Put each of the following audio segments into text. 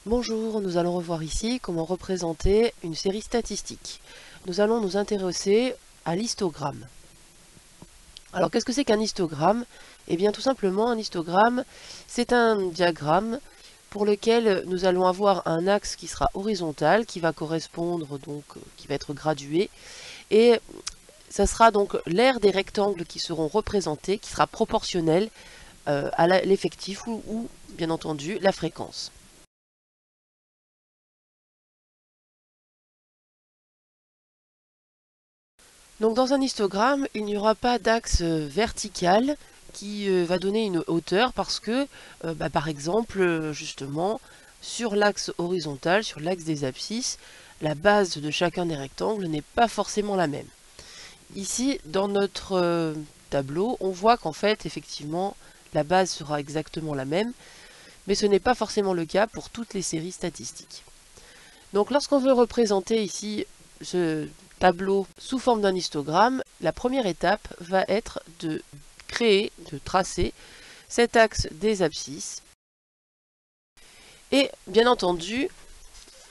Bonjour, nous allons revoir ici comment représenter une série statistique. Nous allons nous intéresser à l'histogramme. Alors qu'est-ce que c'est qu'un histogramme? Eh bien tout simplement un histogramme, c'est un diagramme pour lequel nous allons avoir un axe qui sera horizontal, qui va correspondre donc, qui va être gradué, et ça sera donc l'aire des rectangles qui seront représentés, qui sera proportionnel à l'effectif ou bien entendu la fréquence. Donc dans un histogramme, il n'y aura pas d'axe vertical qui va donner une hauteur parce que, par exemple, justement, sur l'axe horizontal, sur l'axe des abscisses, la base de chacun des rectangles n'est pas forcément la même. Ici, dans notre tableau, on voit qu'en fait, effectivement, la base sera exactement la même, mais ce n'est pas forcément le cas pour toutes les séries statistiques. Donc lorsqu'on veut représenter ici ce tableau sous forme d'un histogramme, la première étape va être de créer, de tracer cet axe des abscisses. Et bien entendu,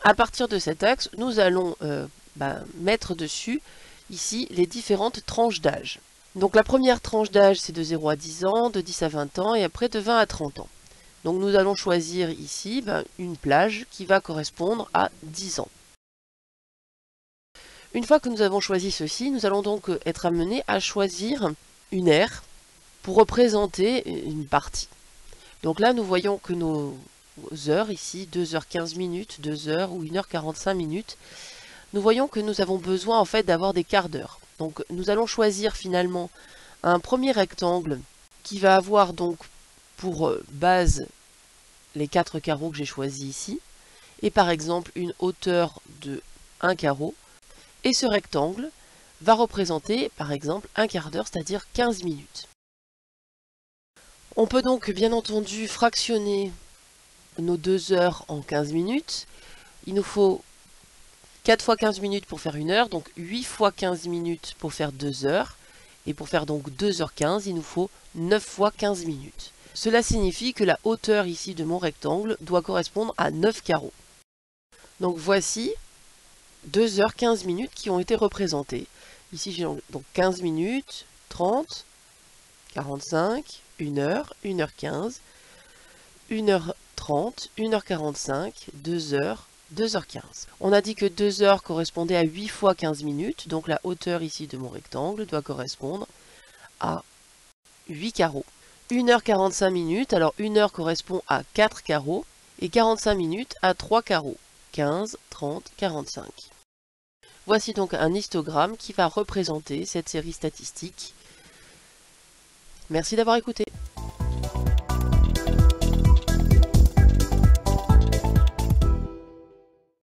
à partir de cet axe, nous allons mettre dessus ici les différentes tranches d'âge. Donc la première tranche d'âge c'est de 0 à 10 ans, de 10 à 20 ans et après de 20 à 30 ans. Donc nous allons choisir ici une plage qui va correspondre à 10 ans. Une fois que nous avons choisi ceci, nous allons donc être amenés à choisir une aire pour représenter une partie. Donc là, nous voyons que nos heures, ici, 2h15 minutes, 2h ou 1h45 minutes, nous voyons que nous avons besoin en fait d'avoir des quarts d'heure. Donc nous allons choisir finalement un premier rectangle qui va avoir donc pour base les 4 carreaux que j'ai choisis ici, et par exemple une hauteur de 1 carreau. Et ce rectangle va représenter par exemple un quart d'heure, c'est-à-dire 15 minutes. On peut donc bien entendu fractionner nos 2 heures en 15 minutes. Il nous faut 4 fois 15 minutes pour faire 1 heure, donc 8 fois 15 minutes pour faire 2 heures. Et pour faire donc 2h15, il nous faut 9 fois 15 minutes. Cela signifie que la hauteur ici de mon rectangle doit correspondre à 9 carreaux. Donc voici 2h15 minutes qui ont été représentées. Ici j'ai donc 15 minutes, 30, 45, 1 heure, 1h15, 1h30, 1h45, 2 heures, 2h15. On a dit que 2 heures correspondait à 8 fois 15 minutes, donc la hauteur ici de mon rectangle doit correspondre à 8 carreaux. 1h45 minutes, alors 1 heure correspond à 4 carreaux, et 45 minutes à 3 carreaux, 15, 30, 45. Voici donc un histogramme qui va représenter cette série statistique. Merci d'avoir écouté.